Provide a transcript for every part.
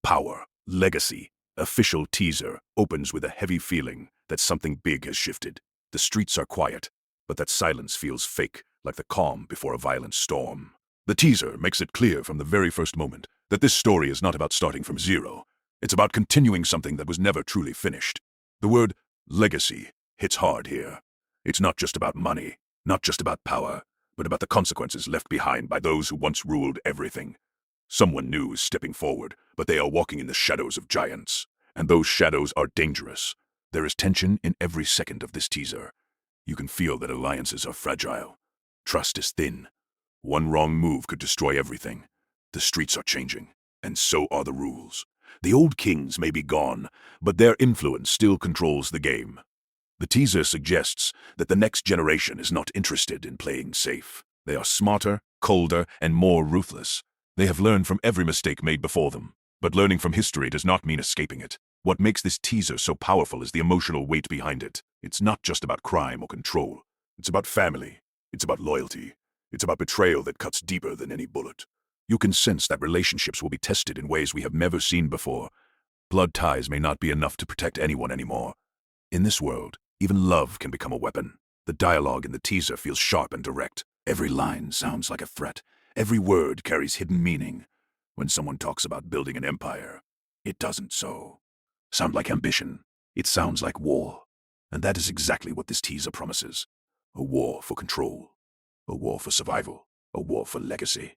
Power, Legacy, official teaser opens with a heavy feeling that something big has shifted. The streets are quiet, but that silence feels fake, like the calm before a violent storm. The teaser makes it clear from the very first moment that this story is not about starting from zero. It's about continuing something that was never truly finished. The word legacy hits hard here. It's not just about money, not just about power, but about the consequences left behind by those who once ruled everything. Someone new is stepping forward, but they are walking in the shadows of giants. And those shadows are dangerous. There is tension in every second of this teaser. You can feel that alliances are fragile. Trust is thin. One wrong move could destroy everything. The streets are changing, and so are the rules. The old kings may be gone, but their influence still controls the game. The teaser suggests that the next generation is not interested in playing safe. They are smarter, colder, and more ruthless. They have learned from every mistake made before them. But learning from history does not mean escaping it. What makes this teaser so powerful is the emotional weight behind it. It's not just about crime or control. It's about family. It's about loyalty. It's about betrayal that cuts deeper than any bullet. You can sense that relationships will be tested in ways we have never seen before. Blood ties may not be enough to protect anyone anymore. In this world, even love can become a weapon. The dialogue in the teaser feels sharp and direct. Every line sounds like a threat. Every word carries hidden meaning. When someone talks about building an empire, it doesn't sound like ambition. It sounds like war. And that is exactly what this teaser promises. A war for control. A war for survival. A war for legacy.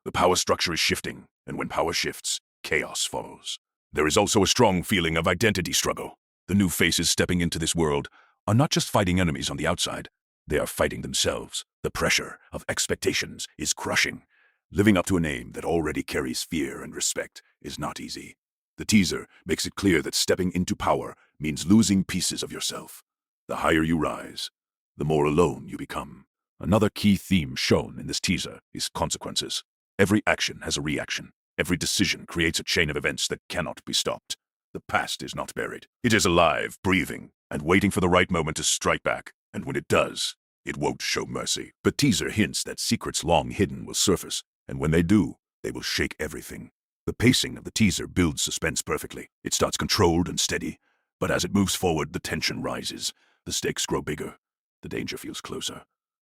The power structure is shifting, and when power shifts, chaos follows. There is also a strong feeling of identity struggle. The new faces stepping into this world are not just fighting enemies on the outside. They are fighting themselves. The pressure of expectations is crushing. Living up to a name that already carries fear and respect is not easy. The teaser makes it clear that stepping into power means losing pieces of yourself. The higher you rise, the more alone you become. Another key theme shown in this teaser is consequences. Every action has a reaction. Every decision creates a chain of events that cannot be stopped. The past is not buried. It is alive, breathing, and waiting for the right moment to strike back. And when it does, it won't show mercy. The teaser hints that secrets long hidden will surface, and when they do, they will shake everything. The pacing of the teaser builds suspense perfectly. It starts controlled and steady, but as it moves forward, the tension rises. The stakes grow bigger. The danger feels closer.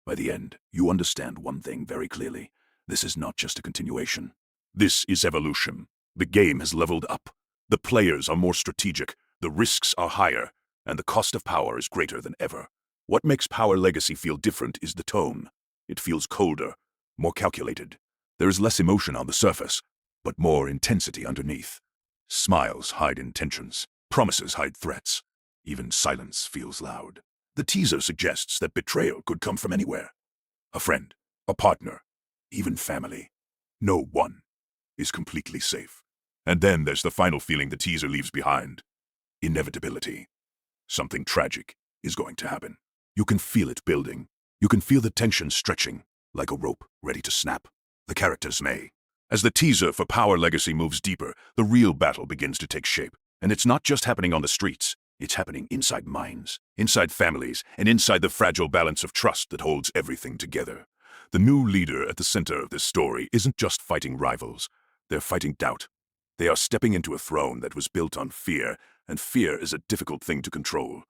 By the end, you understand one thing very clearly. This is not just a continuation. This is evolution. The game has leveled up. The players are more strategic, the risks are higher, and the cost of power is greater than ever. What makes Power Legacy feel different is the tone. It feels colder, more calculated. There is less emotion on the surface, but more intensity underneath. Smiles hide intentions. Promises hide threats. Even silence feels loud. The teaser suggests that betrayal could come from anywhere. A friend, a partner, even family. No one is completely safe. And then there's the final feeling the teaser leaves behind. Inevitability. Something tragic is going to happen. You can feel it building. You can feel the tension stretching, like a rope ready to snap. The characters may. As the teaser for Power Legacy moves deeper, the real battle begins to take shape. And it's not just happening on the streets. It's happening inside minds, inside families, and inside the fragile balance of trust that holds everything together. The new leader at the center of this story isn't just fighting rivals. They're fighting doubt. They are stepping into a throne that was built on fear, and fear is a difficult thing to control.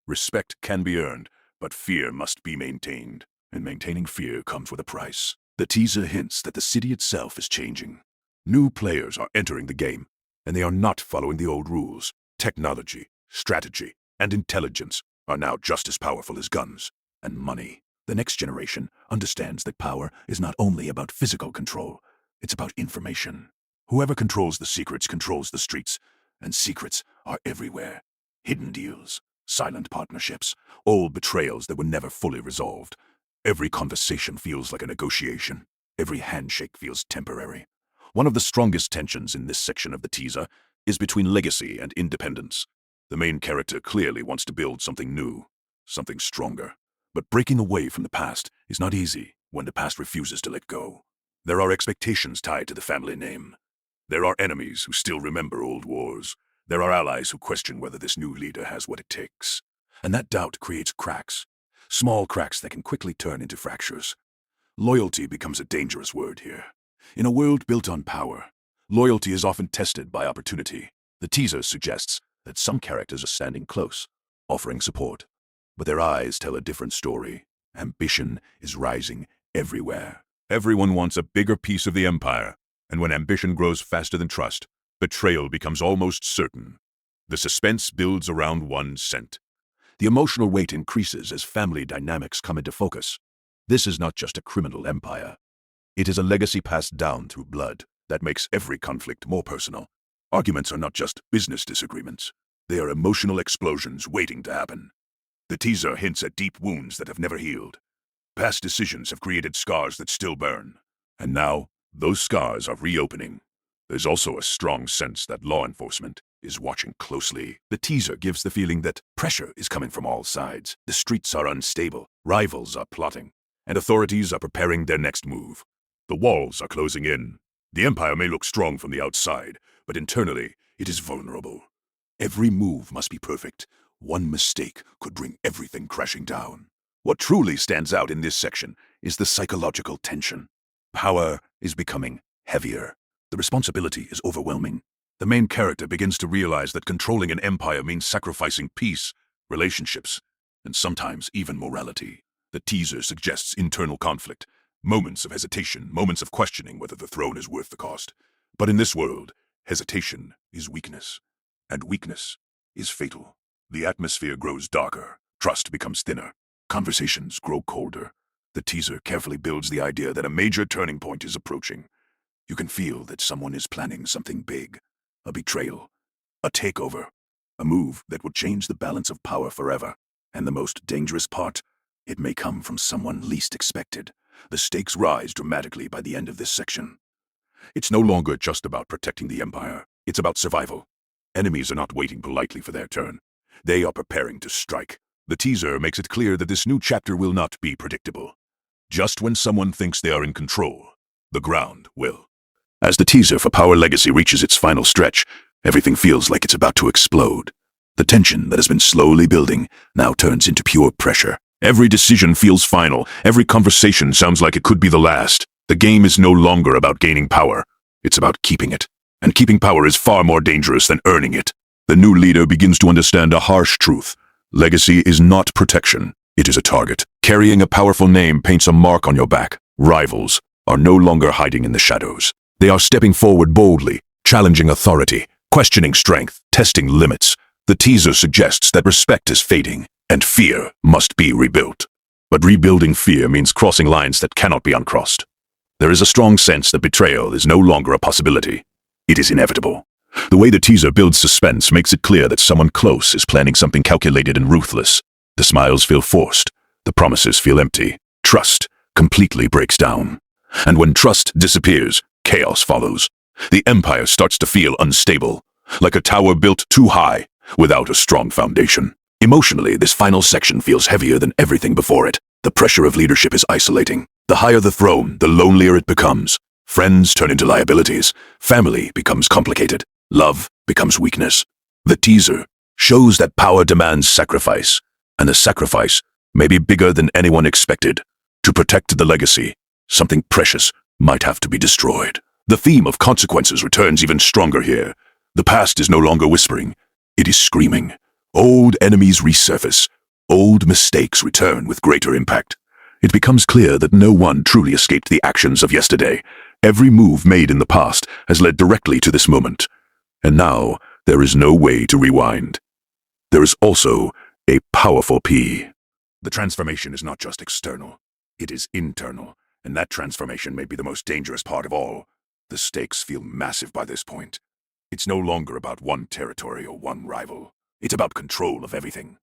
Respect can be earned, but fear must be maintained, and maintaining fear comes with a price. The teaser hints that the city itself is changing. New players are entering the game, and they are not following the old rules. Technology, strategy, and intelligence are now just as powerful as guns and money. The next generation understands that power is not only about physical control, it's about information. Whoever controls the secrets controls the streets, and secrets are everywhere. Hidden deals, silent partnerships, old betrayals that were never fully resolved. Every conversation feels like a negotiation. Every handshake feels temporary. One of the strongest tensions in this section of the teaser is between legacy and independence. The main character clearly wants to build something new, something stronger. But breaking away from the past is not easy when the past refuses to let go. There are expectations tied to the family name. There are enemies who still remember old wars. There are allies who question whether this new leader has what it takes. And that doubt creates cracks. Small cracks that can quickly turn into fractures. Loyalty becomes a dangerous word here. In a world built on power, Loyalty is often tested by opportunity. The teaser suggests that some characters are standing close, offering support. But their eyes tell a different story. Ambition is rising everywhere. Everyone wants a bigger piece of the empire, and when ambition grows faster than trust, betrayal becomes almost certain. The suspense builds around one scent. The emotional weight increases as family dynamics come into focus. This is not just a criminal empire. It is a legacy passed down through blood that makes every conflict more personal. Arguments are not just business disagreements. They are emotional explosions waiting to happen. The teaser hints at deep wounds that have never healed. Past decisions have created scars that still burn. And now, those scars are reopening. There's also a strong sense that law enforcement is watching closely. The teaser gives the feeling that pressure is coming from all sides. The streets are unstable, rivals are plotting, and authorities are preparing their next move. The walls are closing in. The empire may look strong from the outside, but internally, it is vulnerable. Every move must be perfect. One mistake could bring everything crashing down. What truly stands out in this section is the psychological tension. Power is becoming heavier. The responsibility is overwhelming. The main character begins to realize that controlling an empire means sacrificing peace, relationships, and sometimes even morality. The teaser suggests internal conflict, moments of hesitation, moments of questioning whether the throne is worth the cost. But in this world, hesitation is weakness, and weakness is fatal. The atmosphere grows darker, trust becomes thinner, conversations grow colder. The teaser carefully builds the idea that a major turning point is approaching. You can feel that someone is planning something big, a betrayal, a takeover, a move that will change the balance of power forever. And the most dangerous part, it may come from someone least expected. The stakes rise dramatically by the end of this section. It's no longer just about protecting the empire. It's about survival. Enemies are not waiting politely for their turn. They are preparing to strike. The teaser makes it clear that this new chapter will not be predictable. Just when someone thinks they are in control, the ground will. As the teaser for Power Legacy reaches its final stretch, everything feels like it's about to explode. The tension that has been slowly building now turns into pure pressure. Every decision feels final. Every conversation sounds like it could be the last. The game is no longer about gaining power. It's about keeping it. And keeping power is far more dangerous than earning it. The new leader begins to understand a harsh truth. Legacy is not protection. It is a target. Carrying a powerful name paints a mark on your back. Rivals are no longer hiding in the shadows. They are stepping forward boldly, challenging authority, questioning strength, testing limits. The teaser suggests that respect is fading, and fear must be rebuilt. But rebuilding fear means crossing lines that cannot be uncrossed. There is a strong sense that betrayal is no longer a possibility. It is inevitable. The way the teaser builds suspense makes it clear that someone close is planning something calculated and ruthless. The smiles feel forced. The promises feel empty. Trust completely breaks down. And when trust disappears, chaos follows. The empire starts to feel unstable, like a tower built too high, without a strong foundation. Emotionally, this final section feels heavier than everything before it. The pressure of leadership is isolating. The higher the throne, the lonelier it becomes. Friends turn into liabilities. Family becomes complicated. Love becomes weakness. The teaser shows that power demands sacrifice, and the sacrifice may be bigger than anyone expected. To protect the legacy, something precious might have to be destroyed. The theme of consequences returns even stronger here. The past is no longer whispering. It is screaming. Old enemies resurface. Old mistakes return with greater impact. It becomes clear that no one truly escaped the actions of yesterday. Every move made in the past has led directly to this moment. And now, there is no way to rewind. There is also a powerful P. The transformation is not just external. It is internal, and that transformation may be the most dangerous part of all. The stakes feel massive by this point. It's no longer about one territory or one rival. It's about control of everything.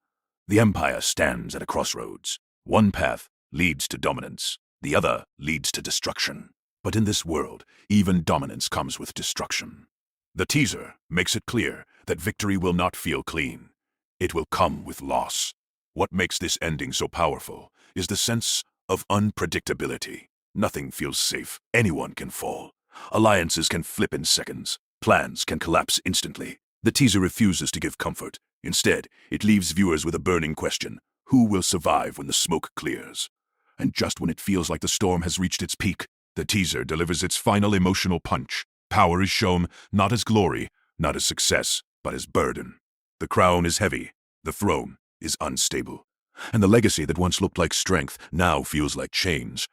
The empire stands at a crossroads. One path leads to dominance. The other leads to destruction. But in this world, even dominance comes with destruction. The teaser makes it clear that victory will not feel clean. It will come with loss. What makes this ending so powerful is the sense of unpredictability. Nothing feels safe. Anyone can fall. Alliances can flip in seconds. Plans can collapse instantly. The teaser refuses to give comfort. Instead, it leaves viewers with a burning question. Who will survive when the smoke clears? And just when it feels like the storm has reached its peak, the teaser delivers its final emotional punch. Power is shown not as glory, not as success, but as burden. The crown is heavy, the throne is unstable, and the legacy that once looked like strength now feels like chains.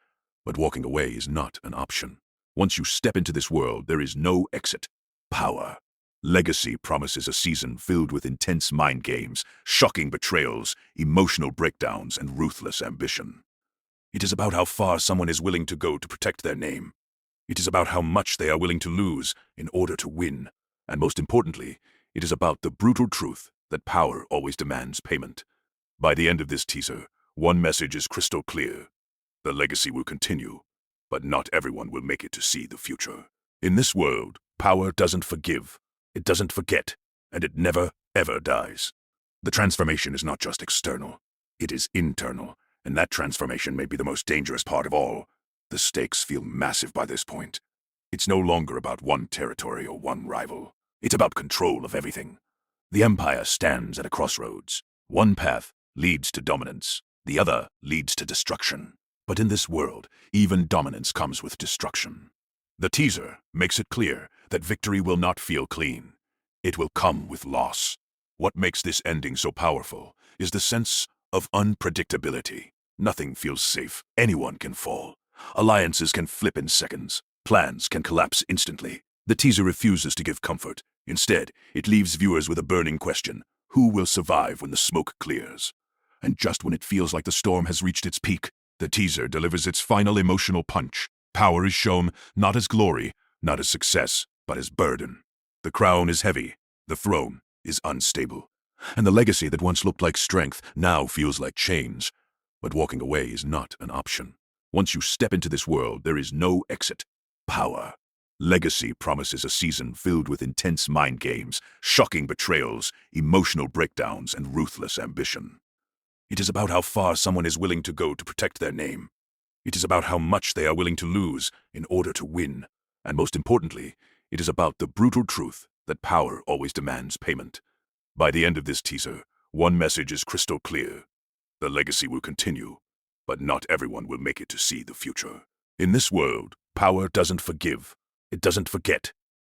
But walking away is not an option. Once you step into this world, there is no exit. Power. Legacy promises a season filled with intense mind games, shocking betrayals, emotional breakdowns, and ruthless ambition. It is about how far someone is willing to go to protect their name. It is about how much they are willing to lose in order to win. And most importantly, it is about the brutal truth that power always demands payment. By the end of this teaser, one message is crystal clear. The legacy will continue, but not everyone will make it to see the future. In this world, power doesn't forgive, it doesn't forget, and it never, ever dies. The transformation is not just external, it is internal, and that transformation may be the most dangerous part of all. The stakes feel massive by this point. It's no longer about one territory or one rival. It's about control of everything. The Empire stands at a crossroads. One path leads to dominance, the other leads to destruction. But in this world, even dominance comes with destruction. The teaser makes it clear that victory will not feel clean. It will come with loss. What makes this ending so powerful is the sense of unpredictability. Nothing feels safe. Anyone can fall. Alliances can flip in seconds. Plans can collapse instantly. The teaser refuses to give comfort. Instead, it leaves viewers with a burning question. Who will survive when the smoke clears? And just when it feels like the storm has reached its peak, the teaser delivers its final emotional punch. Power is shown not as glory, not as success, but as burden. The crown is heavy, the throne is unstable, and the legacy that once looked like strength now feels like chains. But walking away is not an option. Once you step into this world, there is no exit. Power. Legacy promises a season filled with intense mind games, shocking betrayals, emotional breakdowns, and ruthless ambition. It is about how far someone is willing to go to protect their name. It is about how much they are willing to lose in order to win. And most importantly, it is about the brutal truth that power always demands payment. By the end of this teaser, one message is crystal clear. The legacy will continue, but not everyone will make it to see the future. In this world, power doesn't forgive, it doesn't forget,